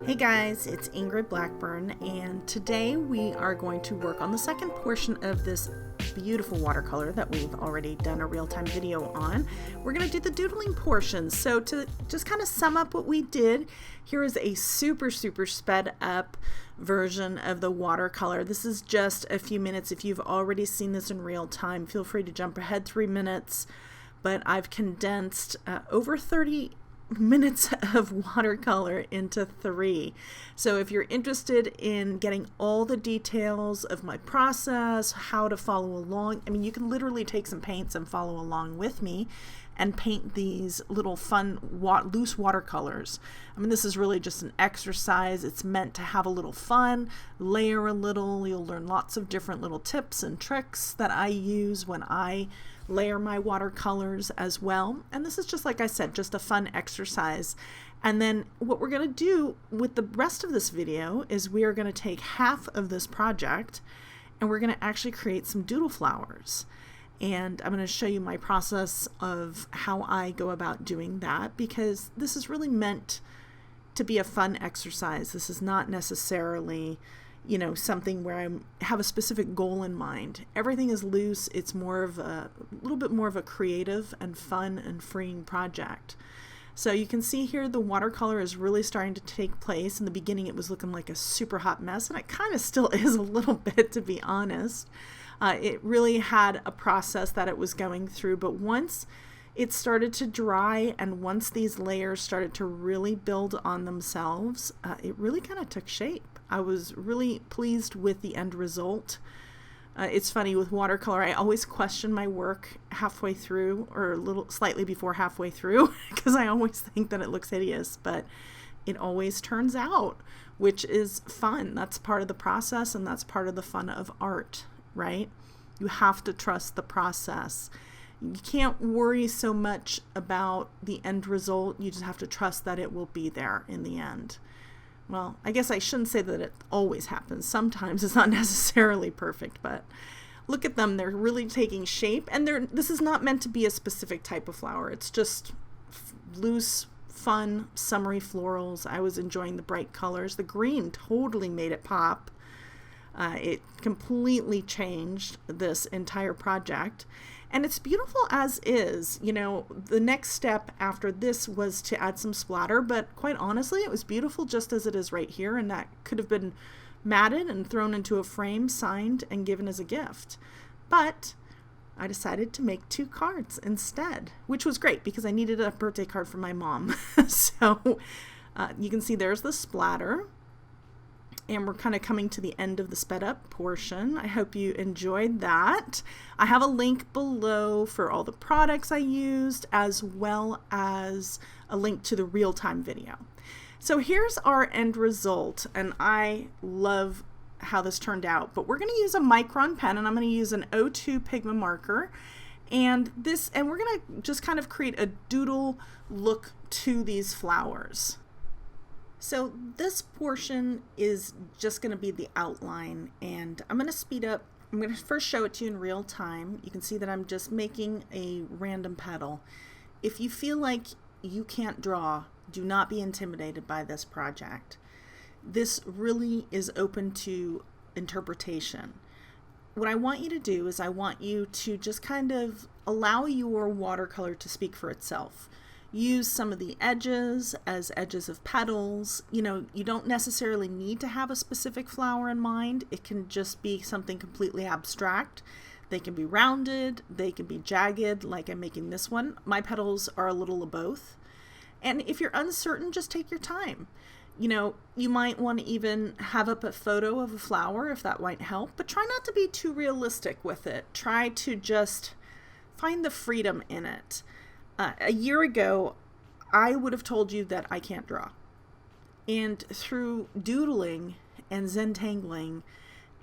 Hey guys, it's Ingrid Blackburn, and today we are going to work on the second portion of this beautiful watercolor that we've already done a real-time video on. We're going to do the doodling portion. So to just kind of sum up what we did, here is a super sped up version of the watercolor. This is just a few minutes. If you've already seen this in real time, feel free to jump ahead 3 minutes, but I've condensed over 30 minutes of watercolor into 3. So if you're interested in getting all the details of my process, how to follow along, I mean, you can literally take some paints and follow along with me and paint these little fun loose watercolors. I mean, this is really just an exercise. It's meant to have a little fun, layer a little. You'll learn lots of different little tips and tricks that I use when I layer my watercolors as well. And this is just, like I said, just a fun exercise. And then what we're going to do with the rest of this video is we are going to take half of this project and we're going to actually create some doodle flowers. And I'm going to show you my process of how I go about doing that, because this is really meant to be a fun exercise. This is not necessarily, you know, something where I have a specific goal in mind. Everything is loose. It's more of a little bit more of a creative and fun and freeing project. So you can see here the watercolor is really starting to take place. In the beginning it was looking like a super hot mess, and it kind of still is a little bit, to be honest. It really had a process that it was going through, but once it started to dry and once these layers started to really build on themselves, it really kind of took shape. I was really pleased with the end result. It's funny with watercolor, I always question my work halfway through or a little slightly before halfway through because I always think that it looks hideous, but it always turns out, which is fun. That's part of the process and that's part of the fun of art, right? You have to trust the process. You can't worry so much about the end result. You just have to trust that it will be there in the end. Well, I guess I shouldn't say that it always happens. Sometimes it's not necessarily perfect, but look at them. They're really taking shape, and this is not meant to be a specific type of flower. It's just loose, fun, summery florals. I was enjoying the bright colors. The green totally made it pop. It completely changed this entire project. And it's beautiful as is. You know, the next step after this was to add some splatter, but quite honestly, it was beautiful just as it is right here, and that could have been matted and thrown into a frame, signed, and given as a gift. But I decided to make 2 cards instead, which was great because I needed a birthday card for my mom. So you can see there's the splatter. And we're kind of coming to the end of the sped up portion. I hope you enjoyed that. I have a link below for all the products I used, as well as a link to the real-time video. So here's our end result, and I love how this turned out. But we're going to use a Micron pen, and I'm going to use an O2 Pigma marker. And we're going to just kind of create a doodle look to these flowers. So this portion is just going to be the outline, and I'm going to speed up. I'm going to first show it to you in real time. You can see that I'm just making a random petal. If you feel like you can't draw, do not be intimidated by this project. This really is open to interpretation. What I want you to do is I want you to just kind of allow your watercolor to speak for itself. Use some of the edges as edges of petals. You know, you don't necessarily need to have a specific flower in mind. It can just be something completely abstract. They can be rounded, they can be jagged, like I'm making this one. My petals are a little of both. And if you're uncertain, just take your time. You know, you might want to even have up a photo of a flower if that might help, but try not to be too realistic with it. Try to just find the freedom in it. A year ago, I would have told you that I can't draw. And through doodling and Zentangling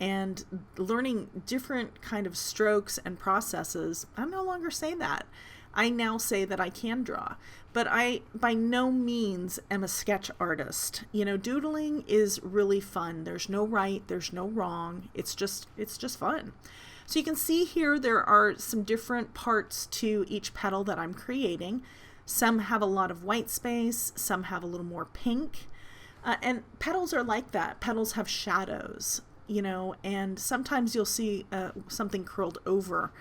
and learning different kind of strokes and processes, I no longer say that. I now say that I can draw, but I by no means am a sketch artist. You know, doodling is really fun. There's no right, there's no wrong. It's just fun. So you can see here there are some different parts to each petal that I'm creating. Some have a lot of white space, some have a little more pink. And petals are like that. Petals have shadows, you know, and sometimes you'll see something curled over.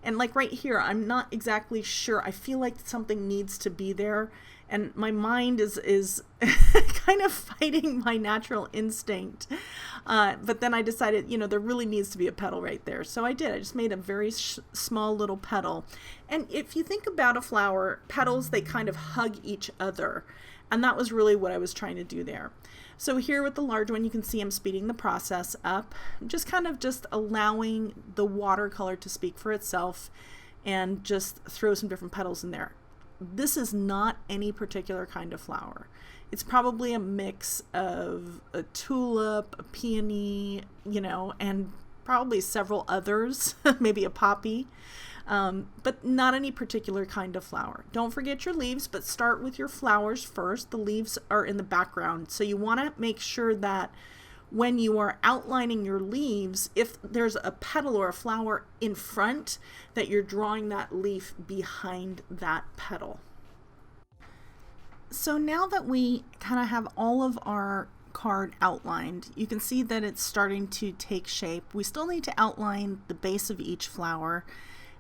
And like right here, I'm not exactly sure. I feel like something needs to be there. And my mind is kind of fighting my natural instinct. But then I decided, you know, there really needs to be a petal right there. So I did. I just made a very small little petal. And if you think about a flower, petals, they kind of hug each other. And that was really what I was trying to do there. So here with the large one, you can see I'm speeding the process up. Just kind of just allowing the watercolor to speak for itself and just throw some different petals in there. This is not any particular kind of flower. It's probably a mix of a tulip, a peony, you know, and probably several others, maybe a poppy, but not any particular kind of flower. Don't forget your leaves, but start with your flowers first. The leaves are in the background, so you want to make sure that when you are outlining your leaves, if there's a petal or a flower in front, that you're drawing that leaf behind that petal. So now that we kind of have all of our card outlined, you can see that it's starting to take shape. We still need to outline the base of each flower.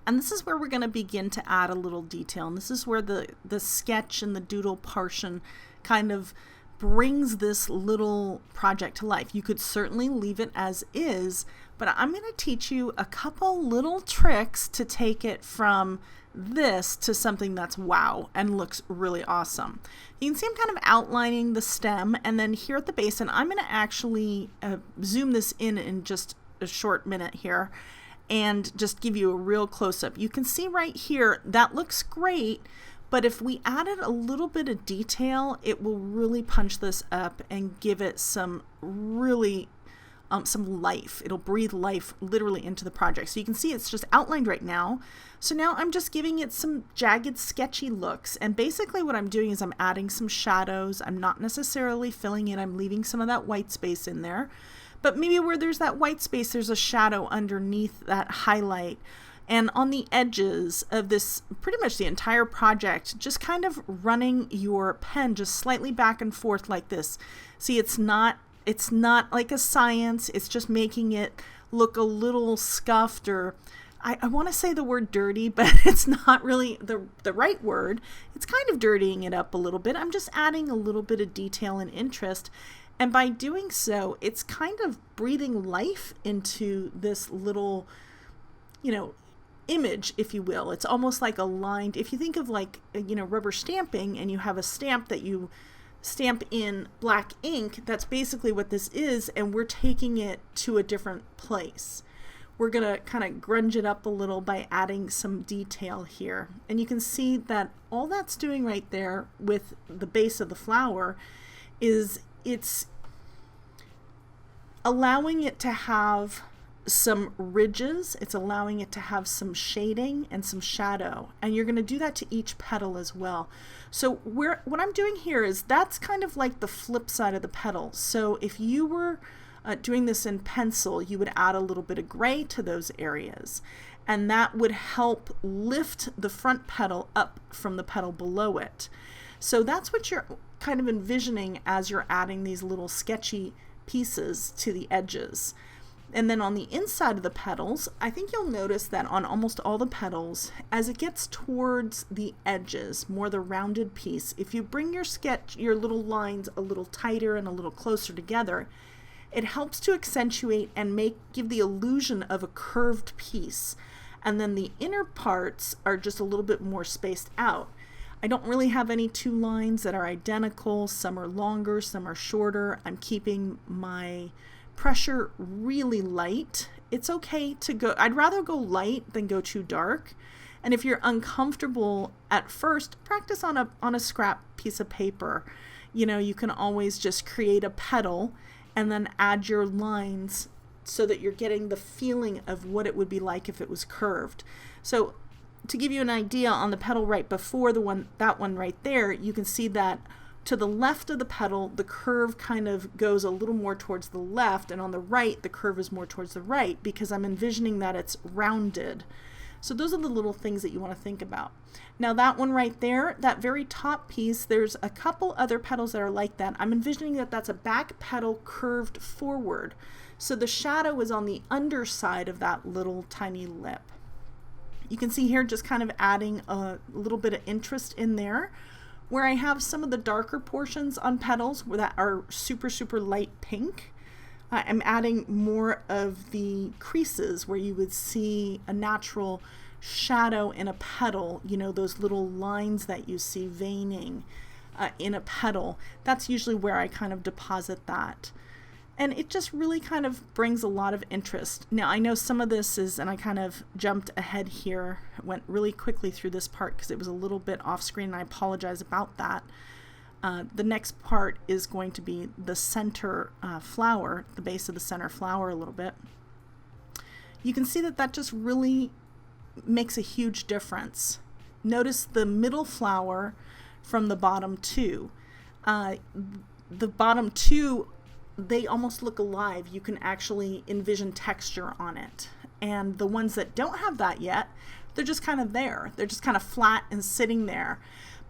And this is where we're going to begin to add a little detail. And this is where the sketch and the doodle portion kind of brings this little project to life. You could certainly leave it as is, but I'm going to teach you a couple little tricks to take it from this to something that's wow and looks really awesome. You can see I'm kind of outlining the stem, and then here at the base, and I'm going to actually zoom this in just a short minute here and just give you a real close-up. You can see right here that looks great, but if we added a little bit of detail, it will really punch this up and give it some really some life. It'll breathe life literally into the project. So you can see it's just outlined right now. So now I'm just giving it some jagged, sketchy looks. And basically what I'm doing is I'm adding some shadows. I'm not necessarily filling it. I'm leaving some of that white space in there. But maybe where there's that white space, there's a shadow underneath that highlight. And on the edges of this, pretty much the entire project, just kind of running your pen just slightly back and forth like this. See, it's not like a science. It's just making it look a little scuffed, or I want to say the word dirty, but it's not really the right word. It's kind of dirtying it up a little bit. I'm just adding a little bit of detail and interest. And by doing so, it's kind of breathing life into this little, you know, image, if you will. It's almost like a lined, if you think of like, you know, rubber stamping, and you have a stamp that you stamp in black ink, that's basically what this is, and we're taking it to a different place. We're going to kind of grunge it up a little by adding some detail here. And you can see that all that's doing right there with the base of the flower is it's allowing it to have some ridges, it's allowing it to have some shading and some shadow, and you're going to do that to each petal as well. So what I'm doing here is that's kind of like the flip side of the petal. So if you were doing this in pencil, you would add a little bit of gray to those areas, and that would help lift the front petal up from the petal below it. So that's what you're kind of envisioning as you're adding these little sketchy pieces to the edges. And then on the inside of the petals, I think you'll notice that on almost all the petals, as it gets towards the edges, more the rounded piece, if you bring your little lines a little tighter and a little closer together, it helps to accentuate and give the illusion of a curved piece. And then the inner parts are just a little bit more spaced out. I don't really have any two lines that are identical. Some are longer, some are shorter. I'm keeping my pressure really light. It's okay to go, I'd rather go light than go too dark. And if you're uncomfortable at first, practice on a scrap piece of paper. You know, you can always just create a petal and then add your lines so that you're getting the feeling of what it would be like if it was curved. So to give you an idea, on the petal right before that one right there, you can see that to the left of the petal, the curve kind of goes a little more towards the left, and on the right, the curve is more towards the right, because I'm envisioning that it's rounded. So those are the little things that you want to think about. Now that one right there, that very top piece, there's a couple other petals that are like that. I'm envisioning that that's a back petal curved forward. So the shadow is on the underside of that little tiny lip. You can see here just kind of adding a little bit of interest in there, where I have some of the darker portions on petals that are super, super light pink. I'm adding more of the creases where you would see a natural shadow in a petal, you know, those little lines that you see veining in a petal. That's usually where I kind of deposit that. And it just really kind of brings a lot of interest. Now I know some of this is, and I kind of jumped ahead here, went really quickly through this part because it was a little bit off screen, and I apologize about that. The next part is going to be the center flower, the base of the center flower a little bit. You can see that that just really makes a huge difference. Notice the middle flower from the bottom two. The bottom two, they almost look alive. You can actually envision texture on it. And the ones that don't have that yet, they're just kind of there. They're just kind of flat and sitting there.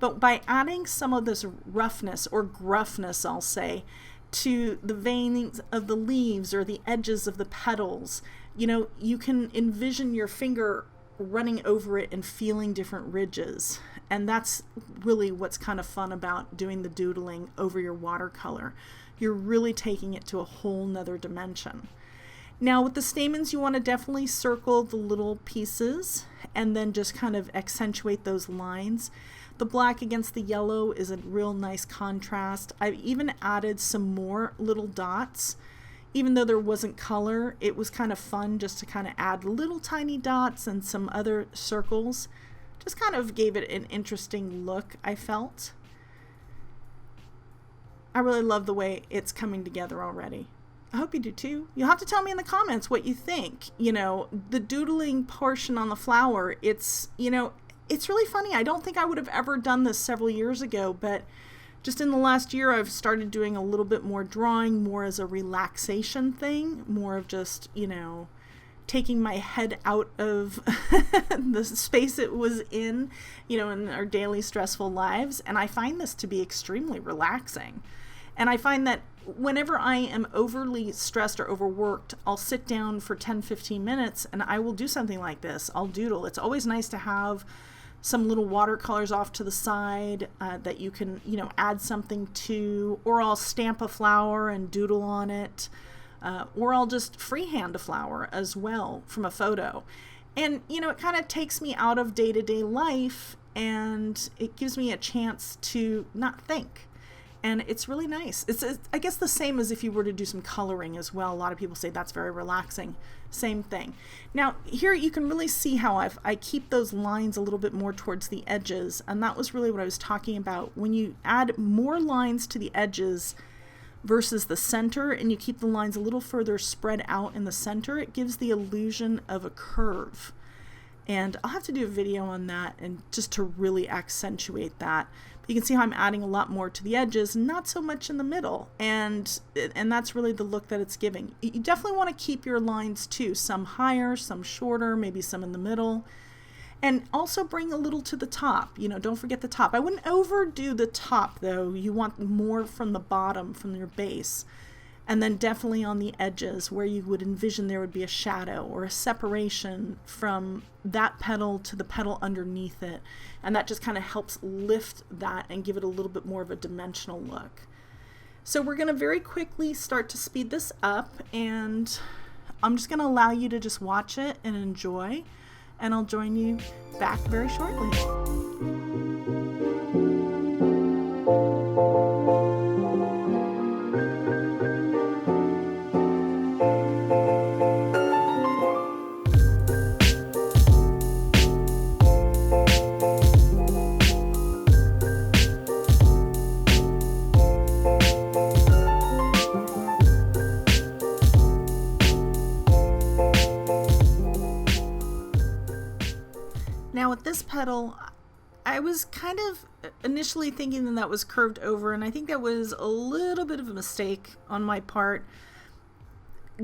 But by adding some of this roughness or gruffness, I'll say, to the veinings of the leaves or the edges of the petals, you know, you can envision your finger running over it and feeling different ridges. And that's really what's kind of fun about doing the doodling over your watercolor. You're really taking it to a whole nother dimension. Now with the stamens, you want to definitely circle the little pieces and then just kind of accentuate those lines. The black against the yellow is a real nice contrast. I've even added some more little dots. Even though there wasn't color, it was kind of fun just to kind of add little tiny dots and some other circles. Just kind of gave it an interesting look, I felt. I really love the way it's coming together already. I hope you do too. You'll have to tell me in the comments what you think. You know, the doodling portion on the flower, it's, you know, it's really funny. I don't think I would have ever done this several years ago, but just in the last year, I've started doing a little bit more drawing, more as a relaxation thing, more of just, you know, taking my head out of the space it was in, you know, in our daily stressful lives. And I find this to be extremely relaxing. And I find that whenever I am overly stressed or overworked, I'll sit down for 10-15 minutes and I will do something like this. I'll doodle. It's always nice to have some little watercolors off to the side that you can, you know, add something to, or I'll stamp a flower and doodle on it, or I'll just freehand a flower as well from a photo. And, you know, it kind of takes me out of day-to-day life and it gives me a chance to not think. And it's really nice. It's I guess the same as if you were to do some coloring as well. A lot of people say that's very relaxing. Same thing. Now here you can really see how I keep those lines a little bit more towards the edges, and that was really what I was talking about. When you add more lines to the edges versus the center and you keep the lines a little further spread out in the center, it gives the illusion of a curve. And I'll have to do a video on that and just to really accentuate that. You can see how I'm adding a lot more to the edges, not so much in the middle, and that's really the look that it's giving. You definitely want to keep your lines too, some higher, some shorter, maybe some in the middle, and also bring a little to the top. You know, don't forget the top. I wouldn't overdo the top though. You want more from the bottom, from your base. And then definitely on the edges where you would envision there would be a shadow or a separation from that petal to the petal underneath it. And that just kind of helps lift that and give it a little bit more of a dimensional look. So we're going to very quickly start to speed this up, and I'm just going to allow you to just watch it and enjoy, and I'll join you back very shortly. Now with this petal, I was kind of initially thinking that that was curved over, and I think that was a little bit of a mistake on my part.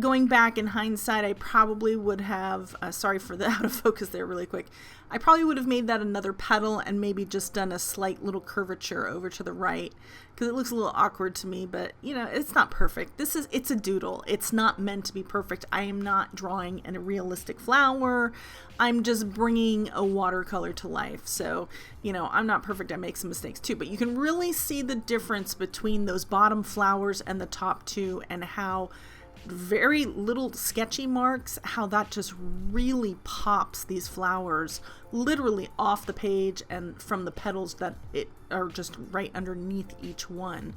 going back in hindsight, I probably would have, sorry for the out of focus there really quick, I probably would have made that another petal and maybe just done a slight little curvature over to the right, because it looks a little awkward to me, but you know, it's not perfect. It's a doodle. It's not meant to be perfect. I am not drawing a realistic flower. I'm just bringing a watercolor to life. So, you know, I'm not perfect. I make some mistakes too, but you can really see the difference between those bottom flowers and the top two, and how very little sketchy marks, how that just really pops these flowers literally off the page and from the petals that are just right underneath each one.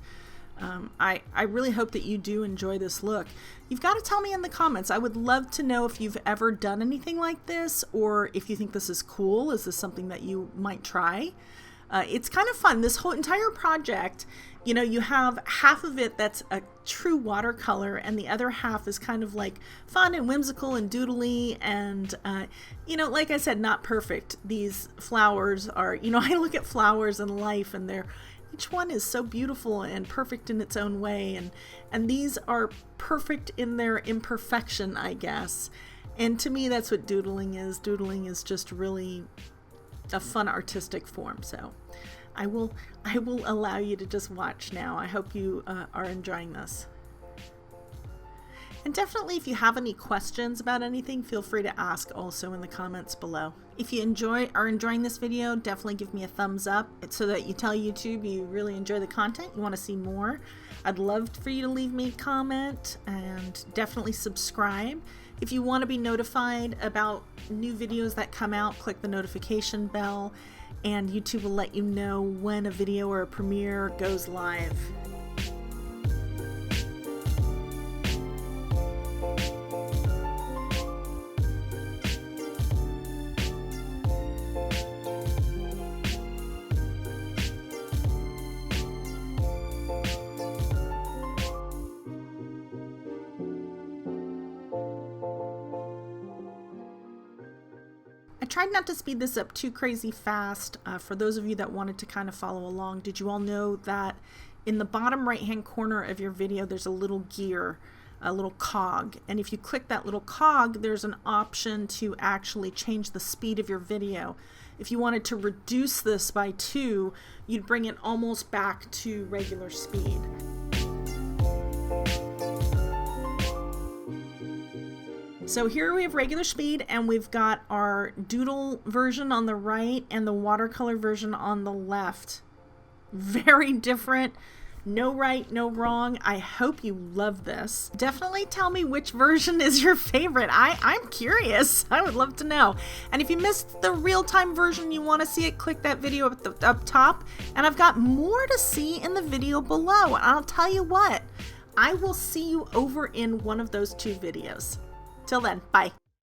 I really hope that you do enjoy this look. You've got to tell me in the comments. I would love to know if you've ever done anything like this, or if you think this is cool. Is this something that you might try? It's kind of fun. This whole entire project, you know, you have half of it that's a true watercolor, and the other half is kind of like fun and whimsical and doodly, and you know, like I said, not perfect. These flowers are, you know, I look at flowers in life, and each one is so beautiful and perfect in its own way, and these are perfect in their imperfection, I guess. And to me, that's what doodling is. Doodling is just really a fun artistic form. So I will allow you to just watch now. I hope you are enjoying this. And definitely, if you have any questions about anything, feel free to ask also in the comments below. If you are enjoying this video, definitely give me a thumbs up so that you tell YouTube you really enjoy the content, you want to see more. I'd love for you to leave me a comment, and definitely subscribe. If you want to be notified about new videos that come out, click the notification bell, and YouTube will let you know when a video or a premiere goes live. I tried not to speed this up too crazy fast. For those of you that wanted to kind of follow along, did you all know that in the bottom right hand corner of your video there's a little gear, a little cog, and if you click that little cog, there's an option to actually change the speed of your video. If you wanted to reduce this by 2, you'd bring it almost back to regular speed. So here we have regular speed, and we've got our doodle version on the right and the watercolor version on the left. Very different. No right, no wrong. I hope you love this. Definitely tell me which version is your favorite. I'm curious. I would love to know. And if you missed the real-time version, you want to see it, click that video up top. And I've got more to see in the video below. And I'll tell you what, I will see you over in one of those 2 videos. Till then, bye.